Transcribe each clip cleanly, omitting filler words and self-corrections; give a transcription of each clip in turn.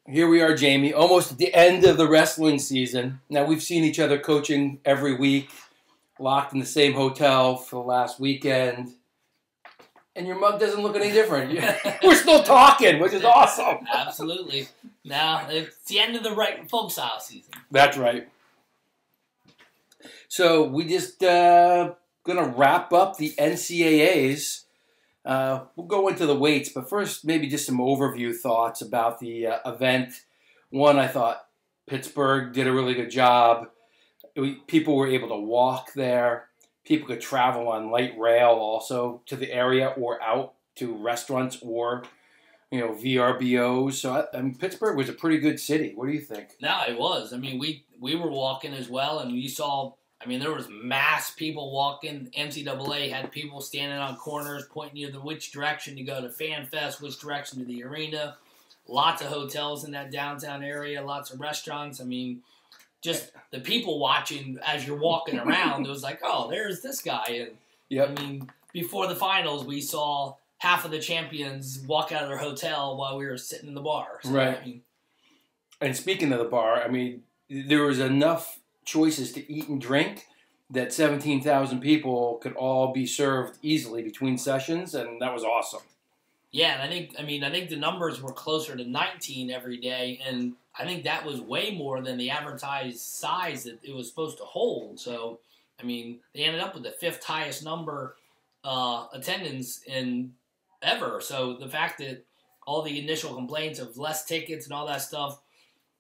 Here we are, Jamie, almost at the end of the wrestling season. Now, we've seen each other coaching every week, locked in the same hotel for the last weekend. And your mug doesn't look any different. We're still talking, which is awesome. Absolutely. Now, it's the end of the folk style season. That's right. So, we just going to wrap up the NCAAs. We'll go into the weights, but first, maybe just some overview thoughts about the event. One, I thought Pittsburgh did a really good job. People were able to walk there. People could travel on light rail also to the area or out to restaurants or, VRBOs. So Pittsburgh was a pretty good city. What do you think? No, it was. I mean, we were walking as well, and you saw. I mean, there was mass people walking. NCAA had people standing on corners pointing you to which direction to go to Fan Fest, which direction to the arena. Lots of hotels in that downtown area, lots of restaurants. I mean, just the people watching as you're walking around, it was like, oh, there's this guy. And yep. I mean, before the finals, we saw half of the champions walk out of their hotel while we were sitting in the bar. So, right. I mean, and speaking of the bar, I mean, there was enough choices to eat and drink that 17,000 people could all be served easily between sessions, and that was awesome. Yeah, and I think the numbers were closer to 19 every day, and I think that was way more than the advertised size that it was supposed to hold. So, I mean, they ended up with the fifth highest number attendance in ever. So the fact that all the initial complaints of less tickets and all that stuff,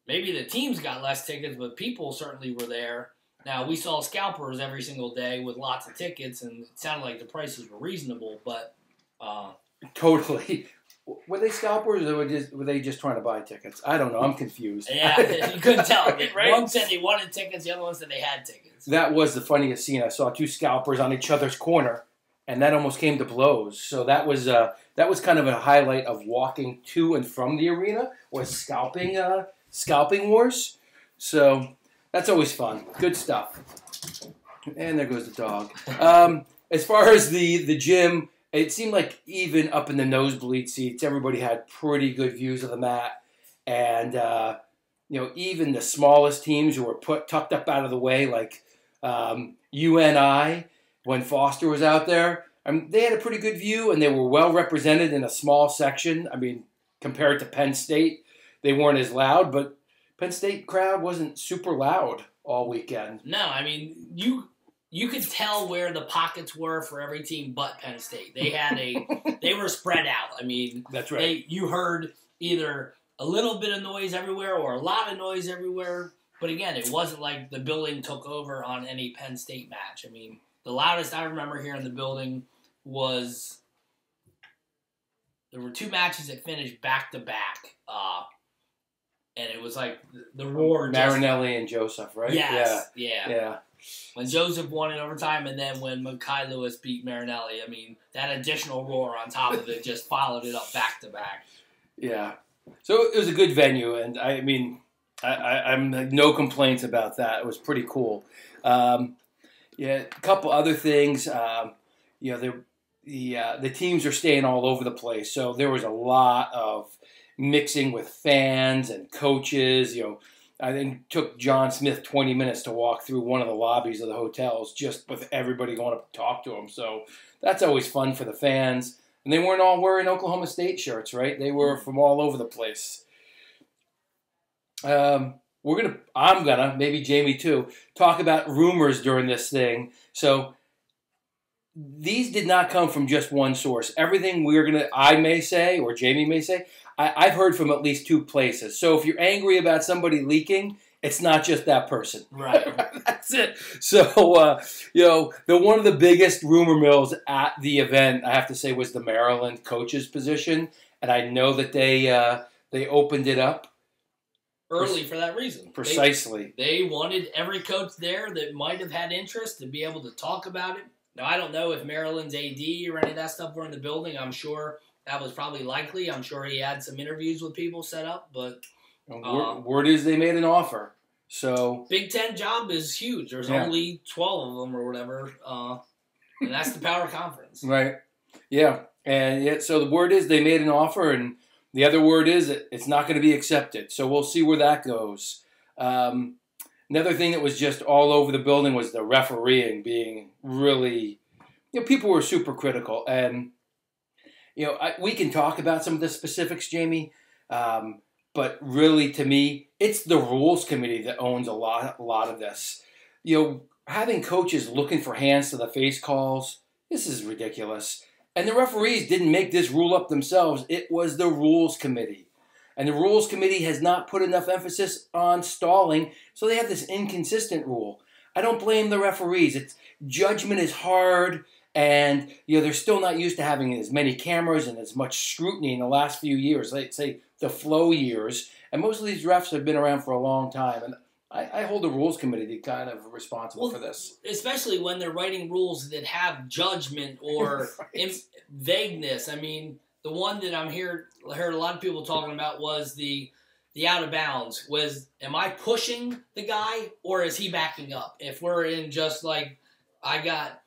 maybe the teams got less tickets, but people certainly were there. Now, we saw scalpers every single day with lots of tickets, and it sounded like the prices were reasonable, but... Totally. Were they scalpers, or were they just trying to buy tickets? I don't know. I'm confused. Yeah, you couldn't tell. Right? One said they wanted tickets, the other one said they had tickets. That was the funniest scene. I saw two scalpers on each other's corner, and that almost came to blows. So that was kind of a highlight of walking to and from the arena, was scalping wars. So that's always fun. Good stuff. And there goes the dog. As far as the gym, it seemed like even up in the nosebleed seats, everybody had pretty good views of the mat. And, even the smallest teams who were tucked up out of the way, like UNI, when Foster was out there, they had a pretty good view, and they were well represented in a small section. I mean, compared to Penn State, they weren't as loud, but Penn State crowd wasn't super loud all weekend. No, I mean, you could tell where the pockets were for every team but Penn State. They were spread out. I mean, that's right. You heard either a little bit of noise everywhere or a lot of noise everywhere. But again, it wasn't like the building took over on any Penn State match. I mean, the loudest I remember here in the building was there were two matches that finished back to back. And it was like the roar. Marinelli and Joseph, right? Yes, yeah. When Joseph won in overtime, and then when Makai Lewis beat Marinelli, I mean, that additional roar on top of it just followed it up back to back. Yeah. So it was a good venue, and I mean, I'm no complaints about that. It was pretty cool. A couple other things. The teams are staying all over the place, so there was a lot of mixing with fans and coaches. I think it took John Smith 20 minutes to walk through one of the lobbies of the hotels just with everybody going up to talk to him. So that's always fun for the fans. And they weren't all wearing Oklahoma State shirts, right? They were from all over the place. I'm gonna, maybe Jamie too, talk about rumors during this thing. So these did not come from just one source. Everything I may say, or Jamie may say, I've heard from at least two places. So if you're angry about somebody leaking, it's not just that person. Right. That's it. So, one of the biggest rumor mills at the event, I have to say, was the Maryland coach's position. And I know that they opened it up. Early for that reason. Precisely. They wanted every coach there that might have had interest to be able to talk about it. Now, I don't know if Maryland's AD or any of that stuff were in the building. I'm sure that was probably likely. I'm sure he had some interviews with people set up, but word is they made an offer. So Big Ten job is huge. There's only 12 of them or whatever, and that's the Power Conference. Right. Yeah, and so the word is they made an offer, and the other word is it's not going to be accepted. So we'll see where that goes. Another thing that was just all over the building was the refereeing being really, people were super critical. And, we can talk about some of the specifics, Jamie, but really to me, it's the rules committee that owns a lot of this. Having coaches looking for hands to the face calls, this is ridiculous. And the referees didn't make this rule up themselves. It was the rules committee. And the rules committee has not put enough emphasis on stalling, so they have this inconsistent rule. I don't blame the referees. Judgment is hard, and they're still not used to having as many cameras and as much scrutiny in the last few years. Let's say the flow years. And most of these refs have been around for a long time. And I hold the rules committee kind of responsible for this. Especially when they're writing rules that have judgment or right. Vagueness. I mean, the one that heard a lot of people talking about was the out of bounds. Am I pushing the guy or is he backing up? If we're in just like I got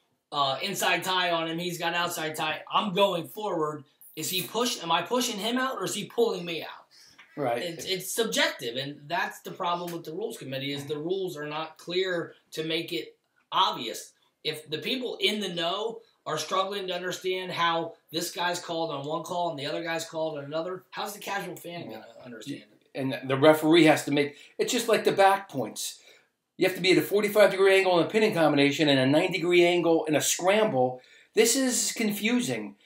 inside tie on him, he's got outside tie, I'm going forward. Am I pushing him out or is he pulling me out? Right. It's subjective, and that's the problem with the rules committee is the rules are not clear to make it obvious. If the people in the know are struggling to understand how this guy's called on one call and the other guy's called on another, how's the casual fan going to understand it? And the referee has to make – it's just like the back points. You have to be at a 45-degree angle in a pinning combination and a 90-degree angle in a scramble. This is confusing.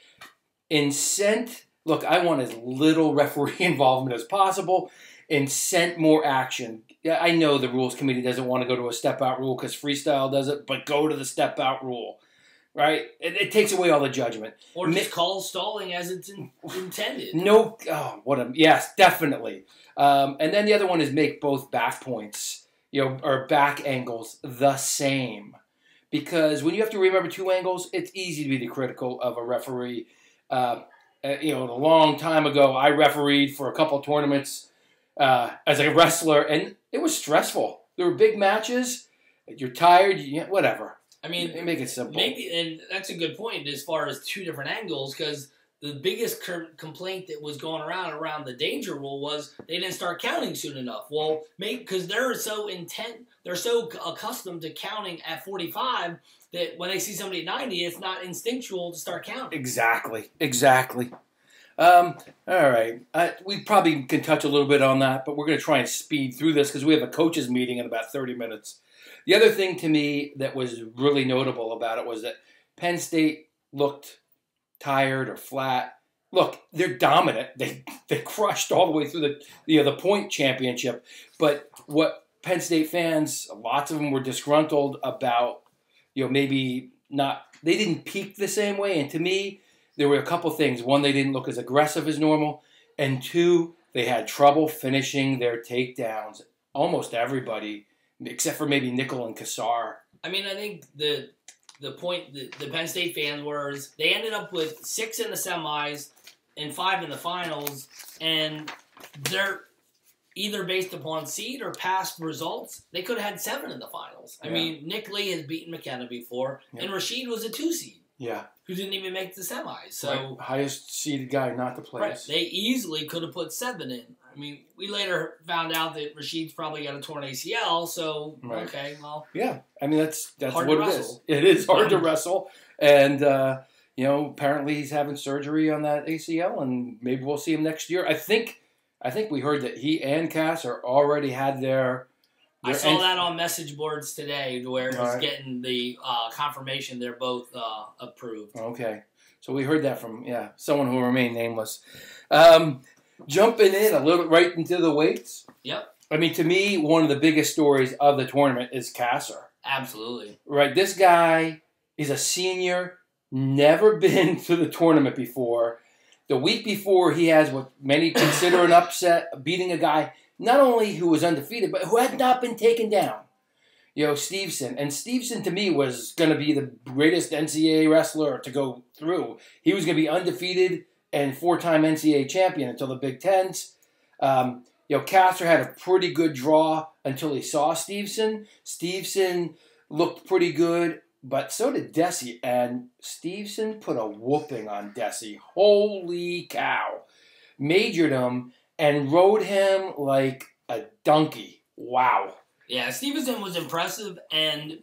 Look, I want as little referee involvement as possible. Incent more action. Yeah, I know the rules committee doesn't want to go to a step-out rule because freestyle does it, but go to the step-out rule. Right? It takes away all the judgment. Or just call stalling as it's intended. Yes, definitely. And then the other one is make both back points, or back angles the same. Because when you have to remember two angles, it's easy to be critical of a referee. A long time ago, I refereed for a couple of tournaments as a wrestler, and it was stressful. There were big matches. You're tired, whatever. I mean, make it simple. Maybe, and that's a good point as far as two different angles, because the biggest complaint that was going around the danger rule was they didn't start counting soon enough. Well, because they're so accustomed to counting at 45 that when they see somebody at 90, it's not instinctual to start counting. Exactly. All right. We probably can touch a little bit on that, but we're going to try and speed through this because we have a coaches meeting in about 30 minutes. The other thing to me that was really notable about it was that Penn State looked tired or flat. Look, they're dominant. They crushed all the way through the point championship. But what Penn State fans, lots of them were disgruntled about, maybe not. They didn't peak the same way. And to me, there were a couple things. One, they didn't look as aggressive as normal. And two, they had trouble finishing their takedowns. Almost everybody, except for maybe Nickel and Kassar. I mean, I think the point that the Penn State fans were is they ended up with 6 in the semis and 5 in the finals, and they're either based upon seed or past results. They could have had 7 in the finals. I mean, Nick Lee has beaten McKenna before, and Rashid was a 2 seed. Yeah. Who didn't even make the semis. So highest seeded guy not to place. Right. They easily could have put 7 in. I mean, we later found out that Rashid's probably got a torn ACL, so okay, well. Yeah. I mean that's what it is. Wrestle. It is hard to wrestle. And apparently he's having surgery on that ACL and maybe we'll see him next year. I think we heard that he and Cass are already had their I saw that on message boards today where it's getting the confirmation they're both approved. Okay. So we heard that from, someone who will remain nameless. Jumping in a little right into the weights. Yep. I mean, to me, one of the biggest stories of the tournament is Kasser. Absolutely. Right. This guy is a senior, never been to the tournament before. The week before, he has what many consider an upset, beating a guy not only who was undefeated, but who had not been taken down. Stevenson. And Stevenson, to me, was going to be the greatest NCAA wrestler to go through. He was going to be undefeated and 4-time NCAA champion until the Big Tens. Kasser had a pretty good draw until he saw Stevenson. Stevenson looked pretty good, but so did Desi. And Stevenson put a whooping on Desi. Holy cow. majored him, and rode him like a donkey. Wow. Yeah, Stevenson was impressive, and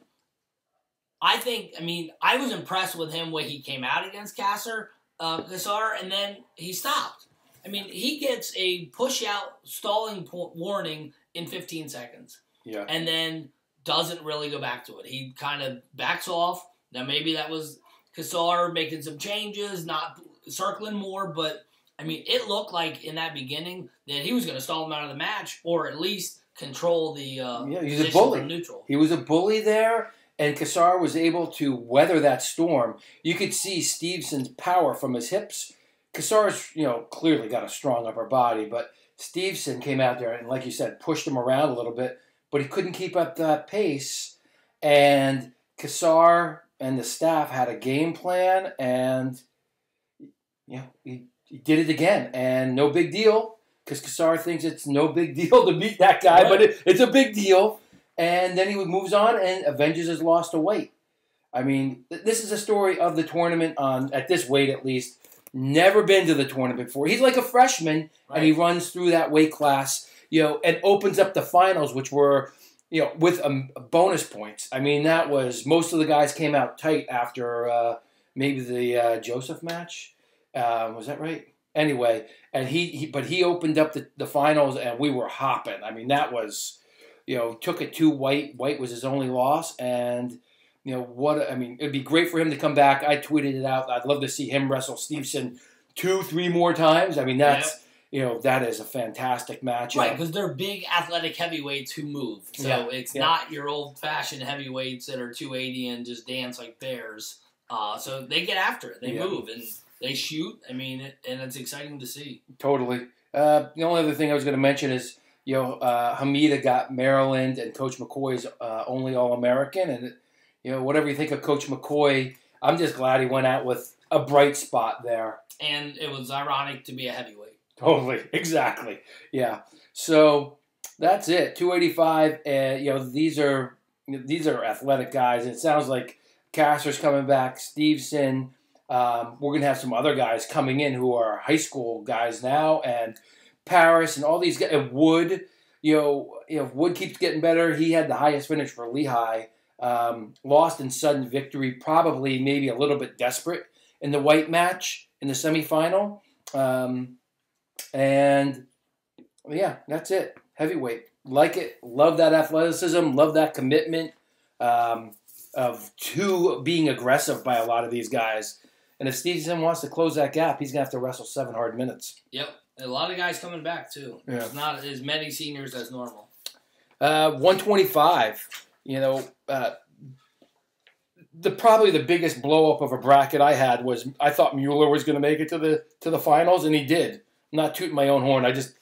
I was impressed with him when he came out against Cassar, and then he stopped. I mean, he gets a push-out stalling warning in 15 seconds. Yeah. And then doesn't really go back to it. He kind of backs off. Now, maybe that was Cassar making some changes, not circling more, but, I mean, it looked like in that beginning that he was going to stall him out of the match, or at least control the he's a bully. from neutral. He was a bully there, and Cassar was able to weather that storm. You could see Stevenson's power from his hips. Cassar's, clearly got a strong upper body, but Stevenson came out there and, like you said, pushed him around a little bit, but he couldn't keep up that pace. And Cassar and the staff had a game plan, and he did it again. And no big deal, because Cassar thinks it's no big deal to beat that guy, right. But it's a big deal. And then he moves on and avenges his loss to weight. I mean, this is a story of the tournament at this weight at least. Never been to the tournament before. He's like a freshman, right. And he runs through that weight class, and opens up the finals, which were, with bonus points. I mean, that was, most of the guys came out tight after maybe the Joseph match. Was that right? Anyway, and but he opened up the finals, and we were hopping. I mean, that was, took it to White. White was his only loss, and it'd be great for him to come back. I tweeted it out. I'd love to see him wrestle Stevenson 2-3 more times. I mean, that's, that is a fantastic match. Right, because they're big athletic heavyweights who move. So it's not your old-fashioned heavyweights that are 280 and just dance like bears. So they get after it. They move, and they shoot. I mean, and it's exciting to see. Totally. The only other thing I was going to mention is, Hamida got Maryland and Coach McCoy's only All-American, and whatever you think of Coach McCoy, I'm just glad he went out with a bright spot there. And it was ironic to be a heavyweight. Totally. Exactly. Yeah. So that's it. 285. These are athletic guys. It sounds like Cassar's coming back. Stevenson. We're going to have some other guys coming in who are high school guys now. And Paris and all these guys. And Wood. Wood keeps getting better. He had the highest finish for Lehigh. Lost in sudden victory, probably maybe a little bit desperate in the White match in the semifinal. And that's it. Heavyweight. Like it. Love that athleticism. Love that commitment to being aggressive by a lot of these guys. And if Stevenson wants to close that gap, he's going to have to wrestle 7 hard minutes. Yep. And a lot of guys coming back, too. Yeah. There's not as many seniors as normal. 125. Probably the biggest blow up of a bracket I had was I thought Mueller was going to make it to the finals, and he did. I'm not tooting my own horn. I just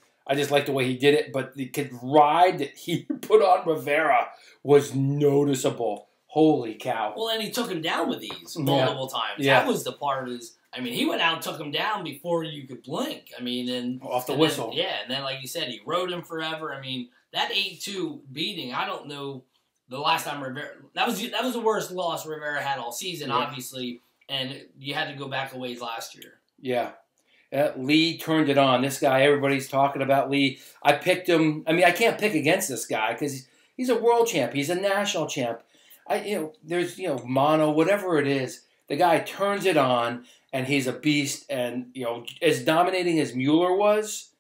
like the way he did it, but the ride that he put on Rivera was noticeable. Holy cow! Well, and he took him down with ease multiple times. Yeah. That was the part. He went out and took him down before you could blink. Off the whistle. And then like you said, he rode him forever. That 8-2 beating, I don't know the last time Rivera. That was the worst loss Rivera had all season, obviously, and you had to go back a ways last year. Yeah. Lee turned it on. This guy, everybody's talking about Lee. I picked him. I can't pick against this guy because he's a world champ. He's a national champ. There's mono, whatever it is. The guy turns it on, and he's a beast. And as dominating as Mueller was,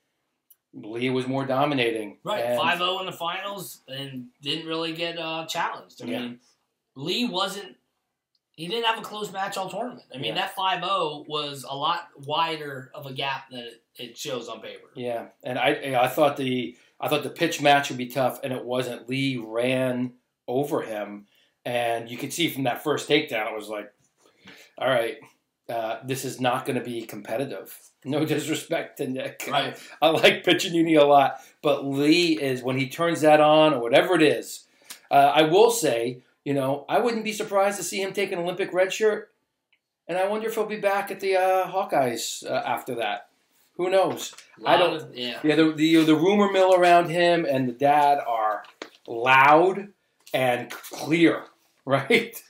Lee was more dominating. Right, 5-0 in the finals and didn't really get challenged. Lee wasn't. He didn't have a close match all tournament. That 5-0 was a lot wider of a gap than it shows on paper. Yeah, and I thought the pitch match would be tough, and it wasn't. Lee ran over him, and you could see from that first takedown, it was like, all right, this is not going to be competitive. No disrespect to Nick. Right. I like Piccinini a lot, but Lee is, when he turns that on or whatever it is, I will say, I wouldn't be surprised to see him take an Olympic red shirt, and I wonder if he'll be back at the Hawkeyes after that. Who knows? The rumor mill around him and the dad are loud and clear, right?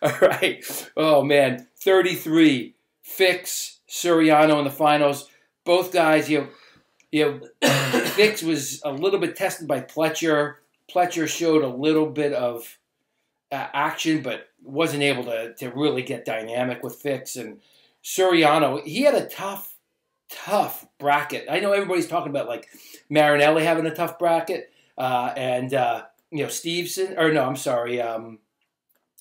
All right. Oh, man. 33. Fix Suriano in the finals. both guys, Fix was a little bit tested by Pletcher. Pletcher showed a little bit of action, but wasn't able to really get dynamic with Fix. And Suriano, he had a tough bracket. I know everybody's talking about like Marinelli having a tough bracket, and Stevenson, or no, I'm sorry,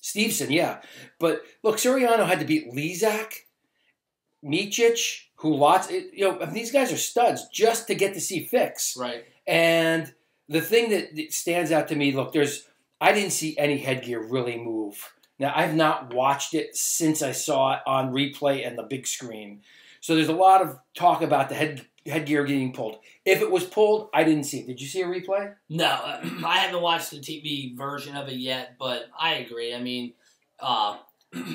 Stevenson, yeah. But look, Suriano had to beat Lizak, Micic, these guys are studs just to get to see Fix. Right. And the thing that stands out to me, look, I didn't see any headgear really move. Now, I've not watched it since I saw it on replay and the big screen. So there's a lot of talk about the headgear getting pulled. If it was pulled, I didn't see it. Did you see a replay? No, I haven't watched the TV version of it yet, but I agree. I mean,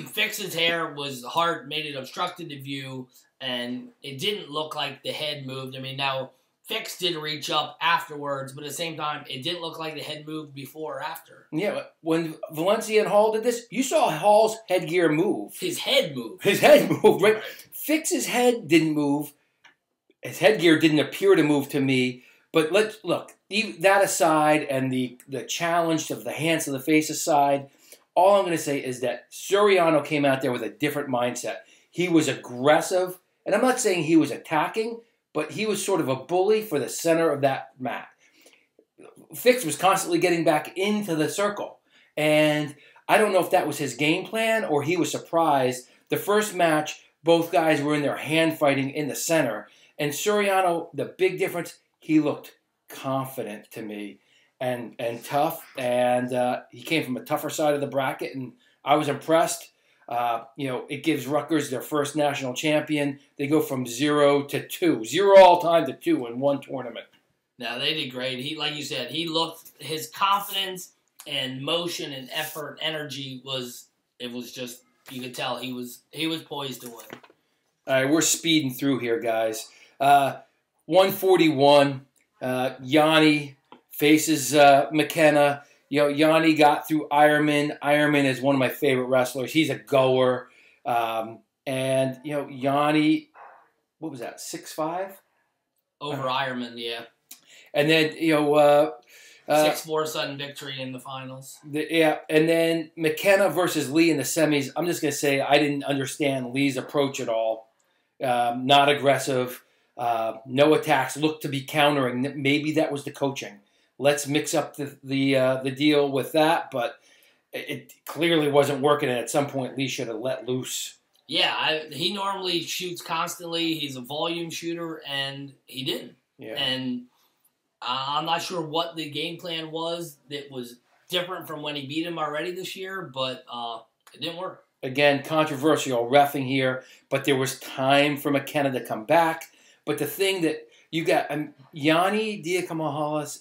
Fix's hair was hard, made it obstructed the view, and it didn't look like the head moved. I mean, now, Fix did reach up afterwards, but at the same time, it didn't look like the head moved before or after. Yeah, when Valencia and Hall did this, you saw Hall's headgear move. His head moved. His head moved, right? Fix's head didn't move. His headgear didn't appear to move to me. But let's look, that aside and the challenge of the hands to the face aside, all I'm going to say is that Suriano came out there with a different mindset. He was aggressive, and I'm not saying he was attacking, but he was sort of a bully for the center of that mat. Fix was constantly getting back into the circle. And I don't know if that was his game plan or he was surprised. The first match, both guys were in there hand fighting in the center. And Suriano, the big difference, he looked confident to me and tough. And he came from a tougher side of the bracket, and I was impressed. It gives Rutgers their first national champion. They go from 0 to 2. 0 all time to 2 in one tournament. No, they did great. He, like you said, his confidence and motion and effort, energy was just, you could tell he was poised to win. All right, we're speeding through here, guys. 141, Yanni faces McKenna. Yanni got through Ironman. Ironman is one of my favorite wrestlers. He's a goer. And Yanni, what was that, 6'5"? Over Ironman, yeah. And then, 6-4 sudden victory in the finals. And then McKenna versus Lee in the semis. I'm just going to say I didn't understand Lee's approach at all. Not aggressive. No attacks. Looked to be countering. Maybe that was the coaching. Let's mix up the deal with that. But it clearly wasn't working. And at some point, Lee should have let loose. Yeah, he normally shoots constantly. He's a volume shooter, and he didn't. Yeah. And I'm not sure what the game plan was that was different from when he beat him already this year, but it didn't work. Again, controversial reffing here, but there was time for McKenna to come back. But the thing that you got, Yanni Diacomahalis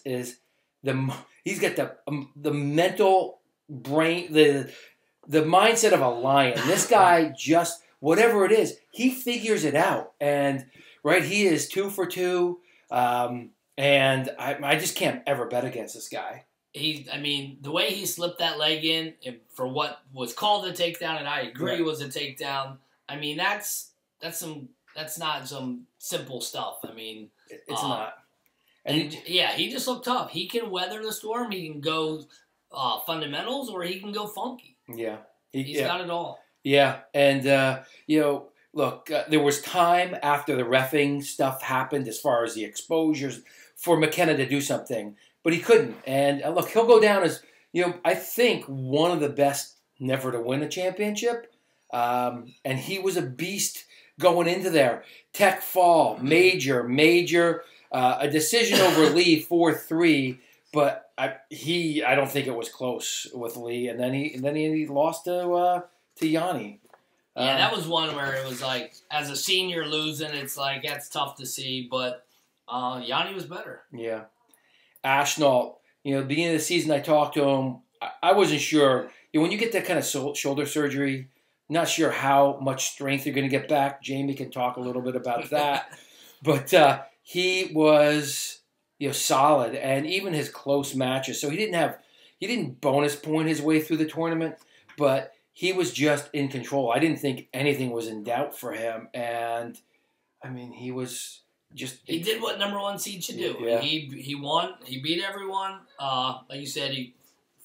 he's got the mental brain, the mindset of a lion. This guy just, whatever it is, he figures it out. And, right, he is 2 for 2. And I just can't ever bet against this guy. The way he slipped that leg in for what was called a takedown, and I agree was a takedown. That's not some simple stuff. It's not. And he just looked tough. He can weather the storm. He can go fundamentals, or he can go funky. Yeah, he's got it all. Yeah, and look, there was time after the reffing stuff happened, as far as the exposures, for McKenna to do something, but he couldn't. And look, he'll go down as I think one of the best never to win a championship. And he was a beast going into there. Tech fall, major, a decision over Lee 4-3, but I don't think it was close with Lee. And then he lost to Yanni. Yeah, that was one where it was like, as a senior losing, it's like, that's tough to see, but Yanni was better. Yeah. Ashnault, beginning of the season, I talked to him. I wasn't sure. When you get that kind of shoulder surgery, not sure how much strength you're going to get back. Jamie can talk a little bit about that. But he was solid, and even his close matches. So he didn't bonus point his way through the tournament, but he was just in control. I didn't think anything was in doubt for him, and I mean, he was just... He did what number one seed should do. Yeah. He won. He beat everyone. Like you said, he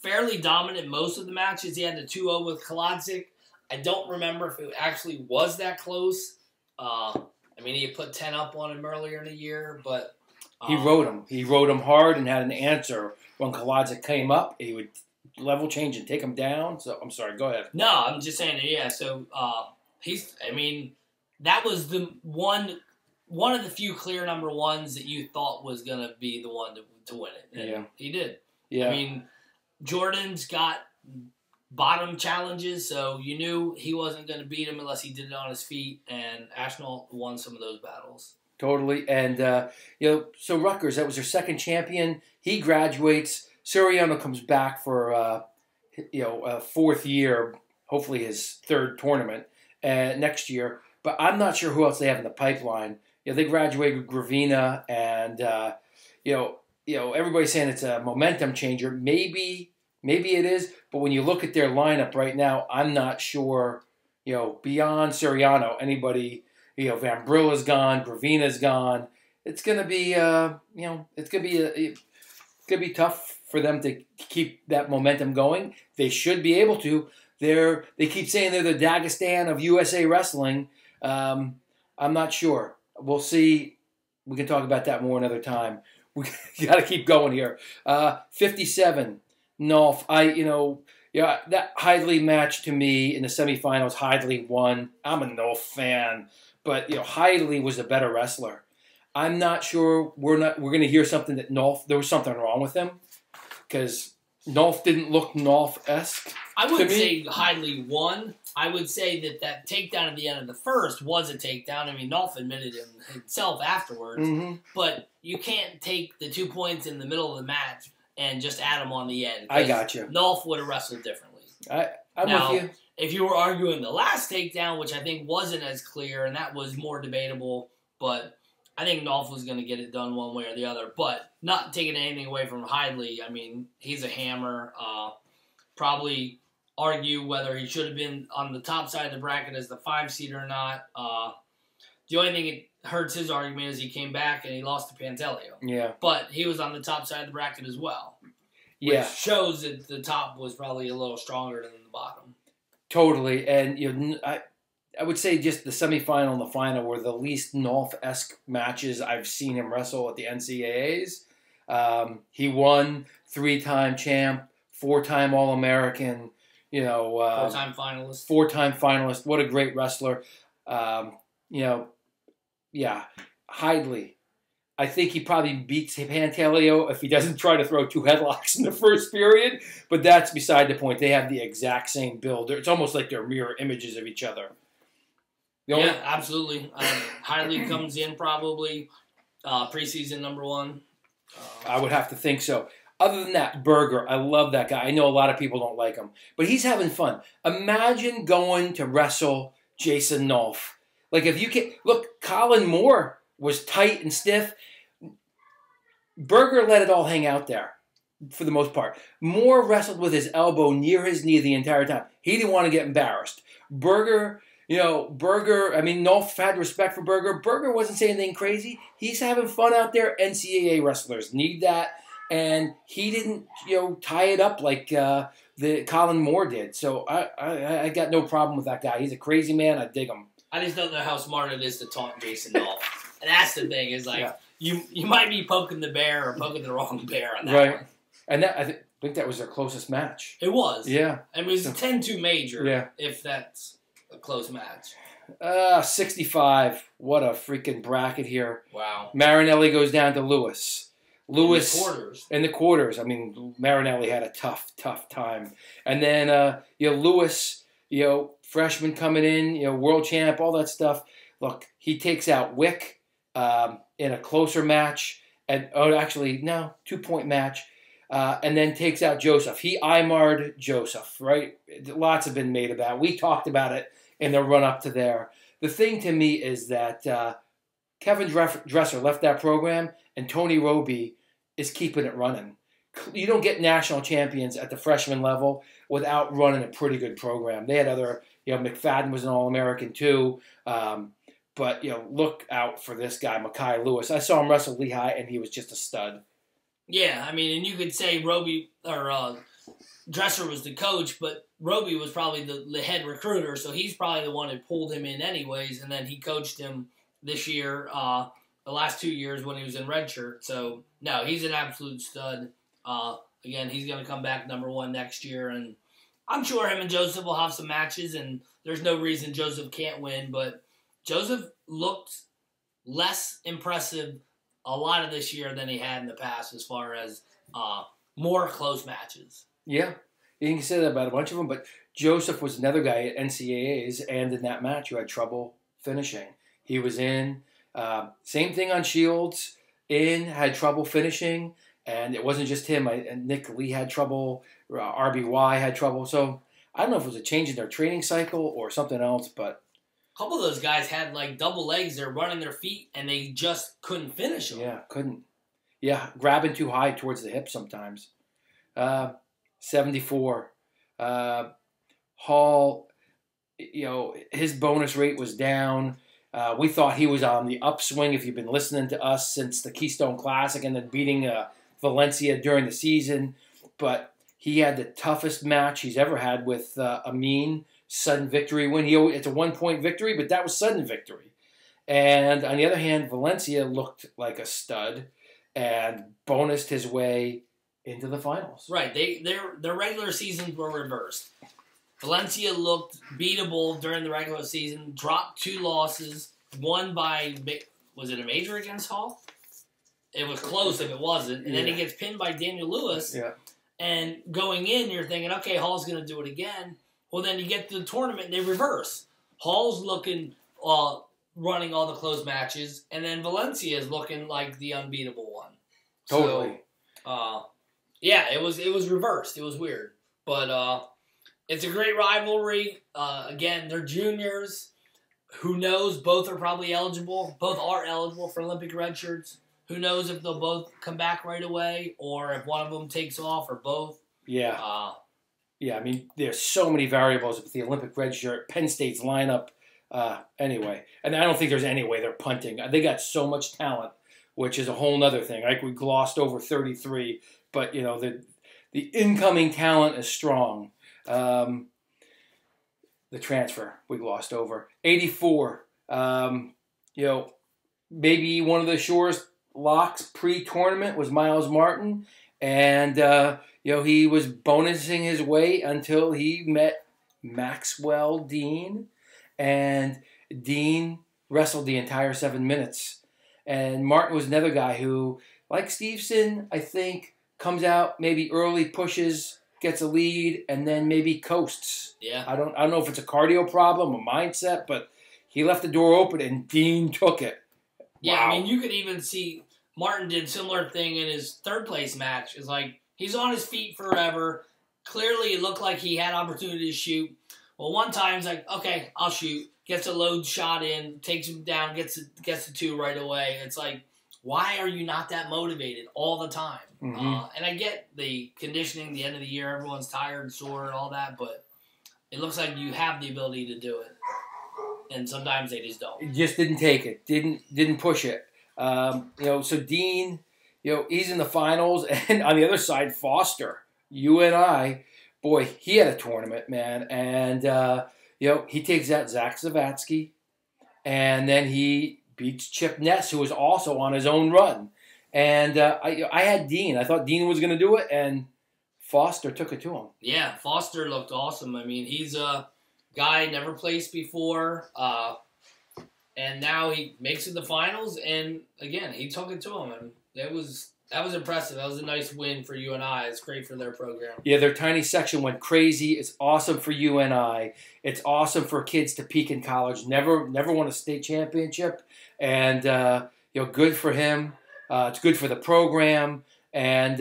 fairly dominant most of the matches. He had the 2-0 with Kaladzic. I don't remember if it actually was that close. I mean, he had put 10 up on him earlier in the year, but... He rode him. He rode him hard and had an answer. When Kaladzic came up, he would level change and take him down. So, I'm sorry, go ahead. No, I'm just saying, yeah, so I mean, that was the one of the few clear number ones that you thought was going to be the one to win it. And yeah. He did. Yeah. I mean, Jordan's got bottom challenges, so you knew he wasn't going to beat him unless he did it on his feet, and Ashnault won some of those battles. Totally. And, so Rutgers, that was their second champion. He graduates. Suriano comes back for, a fourth year, hopefully his third tournament next year. But I'm not sure who else they have in the pipeline. They graduated Gravina, and, everybody's saying it's a momentum changer. Maybe it is. But when you look at their lineup right now, I'm not sure, beyond Suriano, anybody... Van Brilla's gone, Gravina's gone. It's gonna be, it's gonna be tough for them to keep that momentum going. They should be able to. They keep saying they're the Dagestan of USA wrestling. I'm not sure. We'll see. We can talk about that more another time. We got to keep going here. 57, Nolf. That Hidley match to me in the semifinals, Hidley won. I'm a Nolf fan. But Hidley was a better wrestler. I'm not sure we're going to hear something that Nolf, there was something wrong with him, because Nolf didn't look Nolf-esque. I wouldn't say Hidley won. I would say that takedown at the end of the first was a takedown. I mean, Nolf admitted himself afterwards. Mm-hmm. But you can't take the 2 points in the middle of the match and just add them on the end. I got you. Nolf would have wrestled differently. I'm with you. If you were arguing the last takedown, which I think wasn't as clear, and that was more debatable, but I think Nolf was going to get it done one way or the other. But not taking anything away from Hidley, I mean, he's a hammer. Probably argue whether he should have been on the top side of the bracket as the 5-seed or not. The only thing that hurts his argument is he came back and he lost to Pantelio. Yeah. But he was on the top side of the bracket as well. Yeah. Which shows that the top was probably a little stronger than the bottom. Totally. And I would say just the semifinal and the final were the least Nolf-esque matches I've seen him wrestle at the NCAAs. He won 3-time champ, 4-time All-American, 4-time finalist. 4-time finalist. What a great wrestler. Hidley. I think he probably beats Pantaleo if he doesn't try to throw 2 headlocks in the first period, but that's beside the point. They have the exact same build. It's almost like they're mirror images of each other. Yeah, absolutely. Hidley comes in probably preseason number 1. I would have to think so. Other than that, Berger, I love that guy. I know a lot of people don't like him, but he's having fun. Imagine going to wrestle Jason Nolf. Like if you can look, Colin Moore was tight and stiff. Berger let it all hang out there for the most part. Moore wrestled with his elbow near his knee the entire time. He didn't want to get embarrassed. Berger, I mean, Nolf had respect for Berger. Berger wasn't saying anything crazy. He's having fun out there. NCAA wrestlers need that. And he didn't, tie it up like the Colin Moore did. So I got no problem with that guy. He's a crazy man. I dig him. I just don't know how smart it is to taunt Jason Nolf. And that's the thing, is like, you might be poking the bear or poking the wrong bear on that one. And that, I think that was their closest match. It was. Yeah. And it was a 10-2 major, if that's a close match. 65. What a freaking bracket here. Wow. Marinelli goes down to Lewis. In the quarters. I mean, Marinelli had a tough time. And then, Lewis, freshman coming in, world champ, all that stuff. Look, he takes out Wick in a closer match. 2-point match. And then takes out Joseph. He Imar'd Joseph, right? Lots have been made of that. We talked about it in the run-up to there. The thing to me is that Kevin Dresser left that program, and Tony Roby is keeping it running. You don't get national champions at the freshman level without running a pretty good program. They had other, McFadden was an All-American too. But, look out for this guy, Mekhi Lewis. I saw him wrestle Lehigh, and he was just a stud. Yeah, I mean, and you could say Roby or Dresser was the coach, but Roby was probably the head recruiter, so he's probably the one who pulled him in anyways, and then he coached him this year, the last 2 years when he was in redshirt. So, no, he's an absolute stud. Again, he's going to come back #1 next year, and I'm sure him and Joseph will have some matches, and there's no reason Joseph can't win, but Joseph looked less impressive a lot of this year than he had in the past as far as more close matches. Yeah, you can say that about a bunch of them, but Joseph was another guy at NCAAs, and in that match, you had trouble finishing. He was in. Same thing on Shields. Had trouble finishing, and it wasn't just him. Nick Lee had trouble. RBY had trouble. So I don't know if it was a change in their training cycle or something else, but a couple of those guys had like double legs. They're running their feet, and they just couldn't finish them. Yeah, couldn't. Yeah, grabbing too high towards the hip sometimes. 74. Hall, his bonus rate was down. We thought he was on the upswing if you've been listening to us since the Keystone Classic and then beating Valencia during the season. But he had the toughest match he's ever had with Amin. Sudden victory win. It's a 1-point victory, but that was sudden victory. And on the other hand, Valencia looked like a stud and bonused his way into the finals. Right. Their regular seasons were reversed. Valencia looked beatable during the regular season, dropped 2 losses, won by, was it a major against Hall? It was close if it wasn't. And then he gets pinned by Daniel Lewis. Yeah. And going in, you're thinking, okay, Hall's going to do it again. Well, then you get to the tournament and they reverse. Hall's looking, running all the close matches, and then Valencia is looking like the unbeatable one. Totally. So, yeah, it was reversed. It was weird. But it's a great rivalry. Again, they're juniors. Who knows? Both are probably eligible. Both are eligible for Olympic red shirts. Who knows if they'll both come back right away or if one of them takes off or both. Yeah. Yeah, I mean, there's so many variables with the Olympic red shirt, Penn State's lineup. Anyway, and I don't think there's any way they're punting. They got so much talent, which is a whole other thing. Like we glossed over 33, but the incoming talent is strong. The transfer we glossed over 84. Maybe one of the surest locks pre-tournament was Miles Martin, and he was bonusing his way until he met Maxwell Dean, and Dean wrestled the entire 7 minutes. And Martin was another guy who, like Stevenson, I think, comes out maybe early, pushes, gets a lead, and then maybe coasts. Yeah. I don't know if it's a cardio problem, a mindset, but he left the door open and Dean took it. Yeah, Wow. I mean, you could even see Martin did a similar thing in his third place match. It's like he's on his feet forever. Clearly, it looked like he had opportunity to shoot. Well, one time he's like, okay, I'll shoot. Gets a load shot in, takes him down, gets the 2 right away. It's like, why are you not that motivated all the time? Mm-hmm. And I get the conditioning, the end of the year, everyone's tired, sore, and all that, but it looks like you have the ability to do it. And sometimes they just don't. Just didn't take it. Didn't push it. So Dean, he's in the finals, and on the other side, Foster, UNI, boy, he had a tournament, man, and he takes out Zach Zavatsky, and then he beats Chip Ness, who was also on his own run, and I had Dean. I thought Dean was going to do it, and Foster took it to him. Yeah, Foster looked awesome. I mean, he's a guy never placed before, and now he makes it to the finals, and again, he took it to him, and that was impressive. That was a nice win for UNI. It's great for their program. Yeah, their tiny section went crazy. It's awesome for UNI. It's awesome for kids to peak in college. Never won a state championship, and good for him. It's good for the program, and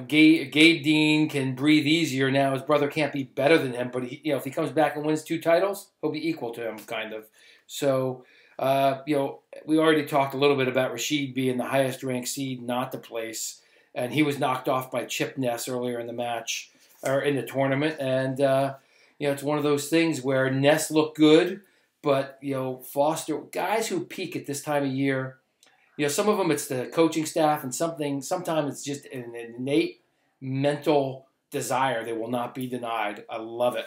Gabe Dean can breathe easier now. His brother can't be better than him, but if he comes back and wins 2 titles, he'll be equal to him, kind of. So, we already talked a little bit about Rashid being the highest ranked seed not to place, and he was knocked off by Chip Ness earlier in the match or in the tournament. And it's one of those things where Ness looked good, But, Foster, guys who peak at this time of year, some of them it's the coaching staff and sometimes it's just an innate mental desire. They will not be denied. I love it.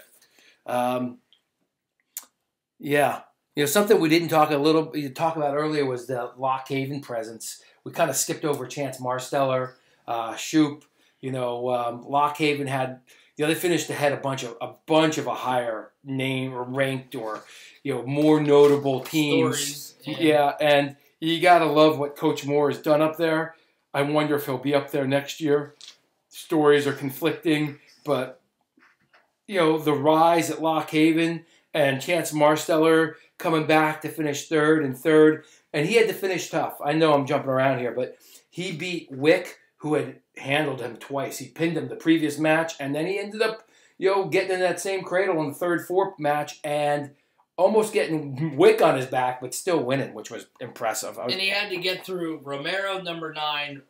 Yeah. Something we didn't talk about earlier was the Lock Haven presence. We kind of skipped over Chance Marsteller, Shoop. Lock Haven had, they finished ahead a bunch of a higher name or ranked or, more notable teams. Stories, yeah, and you got to love what Coach Moore has done up there. I wonder if he'll be up there next year. Stories are conflicting, but, the rise at Lock Haven and Chance Marsteller coming back to finish third, and he had to finish tough. I know I'm jumping around here, but he beat Wick, who had handled him twice. He pinned him the previous match, and then he ended up, getting in that same cradle in the third, fourth match, and almost getting Wick on his back, but still winning, which was impressive. And he had to get through Romero, number 9,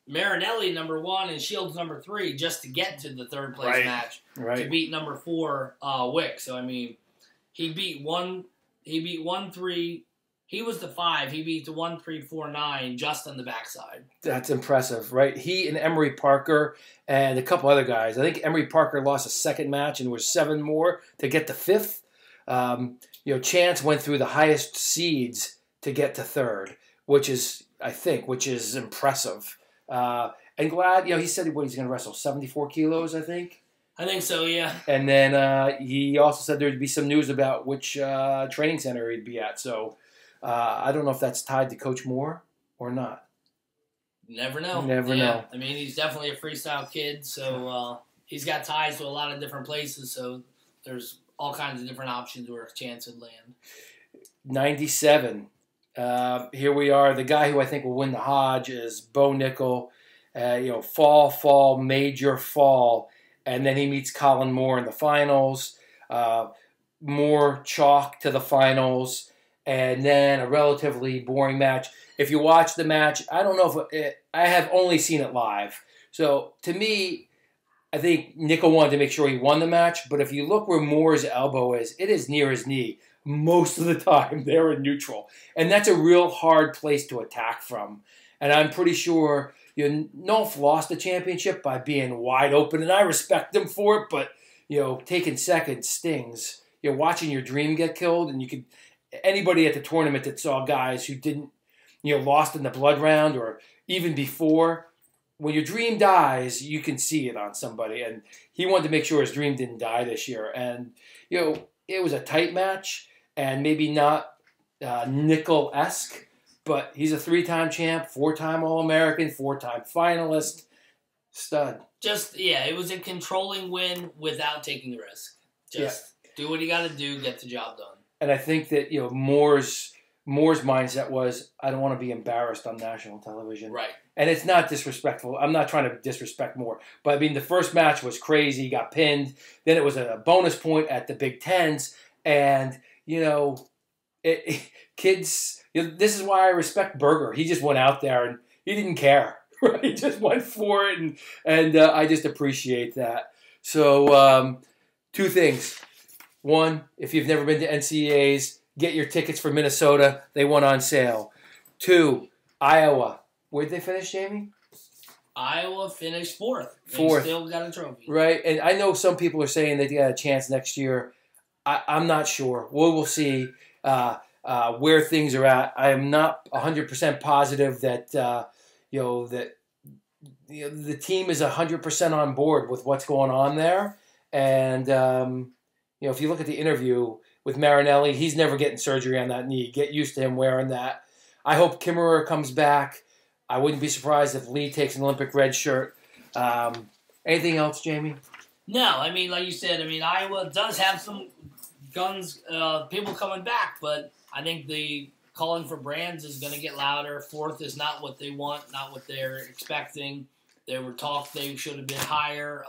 Marinelli, number 1, and Shields, number 3, just to get to the third place match to beat number 4, Wick. So, he beat 1-3. He was the 5. He beat the 1-3-4-9 just on the backside. That's impressive, right? He and Emery Parker and a couple other guys. I think Emery Parker lost a second match and was 7 more to get to 5th. Chance went through the highest seeds to get to 3rd, which is impressive. And glad, he said he's going to wrestle 74 kilos, I think. I think so, yeah. And then he also said there'd be some news about which training center he'd be at. So I don't know if that's tied to Coach Moore or not. Never know. Never know. He's definitely a freestyle kid, so he's got ties to a lot of different places, so there's all kinds of different options where Chance would land. 97. Here we are. The guy who I think will win the Hodge is Bo Nickel. Fall, major fall. And then he meets Colin Moore in the finals. Moore chalk to the finals. And then a relatively boring match. If you watch the match, I don't know if I have only seen it live. So to me, I think Nickel wanted to make sure he won the match. But if you look where Moore's elbow is, it is near his knee. Most of the time, they're in neutral. And that's a real hard place to attack from. And I'm pretty sure Nolf lost the championship by being wide open. And I respect him for it. But, taking second stings. Watching your dream get killed. And anybody at the tournament that saw guys who didn't, lost in the blood round or even before, when your dream dies, you can see it on somebody. And he wanted to make sure his dream didn't die this year. And, it was a tight match and maybe not Nickel-esque, but he's a 3-time champ, 4-time All-American, 4-time finalist, stud. It was a controlling win without taking the risk. Do what you got to do, get the job done. And I think that, Moore's mindset was, I don't want to be embarrassed on national television. Right. And it's not disrespectful. I'm not trying to disrespect Moore. But, the first match was crazy. He got pinned. Then it was a bonus point at the Big Tens. And, kids, this is why I respect Berger. He just went out there and he didn't care. Right? He just went for it. And I just appreciate that. So, 2 things. 1, if you've never been to NCAAs, get your tickets for Minnesota. They went on sale. 2, Iowa. Where'd they finish, Jamie? Iowa finished 4th. They still got a trophy. Right, and I know some people are saying that they got a chance next year. I'm not sure. We'll see where things are at. I am not 100% positive that the team is 100% on board with what's going on there. And if you look at the interview with Marinelli, he's never getting surgery on that knee. Get used to him wearing that. I hope Kimmerer comes back. I wouldn't be surprised if Lee takes an Olympic red shirt. Anything else, Jamie? No, like you said, Iowa does have some guns, people coming back, but I think the calling for brands is going to get louder. 4th is not what they want, not what they're expecting. They were talked they should have been higher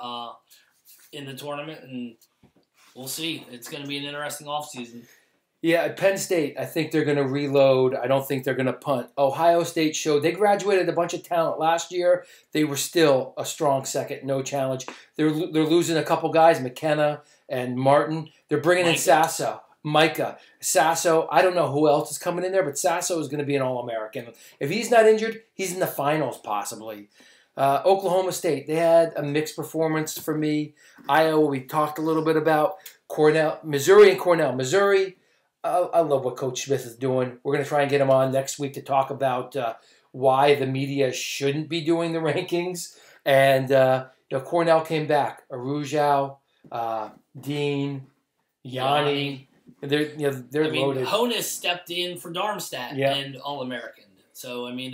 in the tournament, and we'll see. It's going to be an interesting offseason. Yeah, at Penn State, I think they're going to reload. I don't think they're going to punt. Ohio State showed they graduated a bunch of talent last year. They were still a strong second, no challenge. They're losing a couple guys, McKenna and Martin. They're bringing in Sasso. Micah, Sasso. I don't know who else is coming in there, but Sasso is going to be an All-American. If he's not injured, he's in the finals possibly. Oklahoma State, they had a mixed performance for me. Iowa, we talked a little bit about. Cornell, Missouri and Cornell. Missouri, I love what Coach Smith is doing. We're going to try and get him on next week to talk about why the media shouldn't be doing the rankings. And Cornell came back. Arujau, Dean, Yanni. They're loaded. Honus stepped in for Darmstadt and All-American. So, I mean,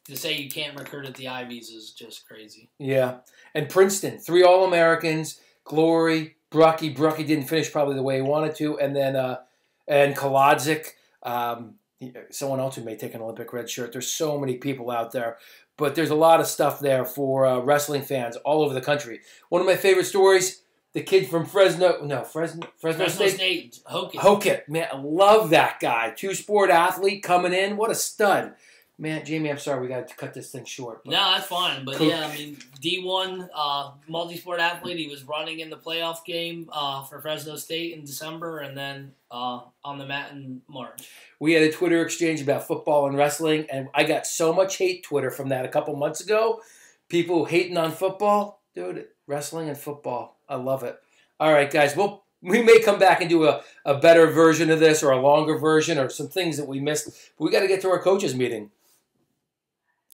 to say you can't recruit at the Ivies is just crazy. Yeah. And Princeton, 3 All-Americans, Glory, Brucky. Brucky didn't finish probably the way he wanted to. And then, and Kolodzik, someone else who may take an Olympic red shirt. There's so many people out there. But there's a lot of stuff there for wrestling fans all over the country. One of my favorite stories, the kid from Fresno State. Hokett. Man, I love that guy. 2-sport athlete coming in. What a stud. Man, Jamie, I'm sorry. We got to cut this thing short. No, that's fine. But, D1 multi-sport athlete. He was running in the playoff game for Fresno State in December and then on the mat in March. We had a Twitter exchange about football and wrestling, and I got so much hate Twitter from that a couple months ago. People hating on football. Dude, wrestling and football. I love it. All right, guys. We may come back and do a better version of this or a longer version or some things that we missed. But we got to get to our coaches meeting.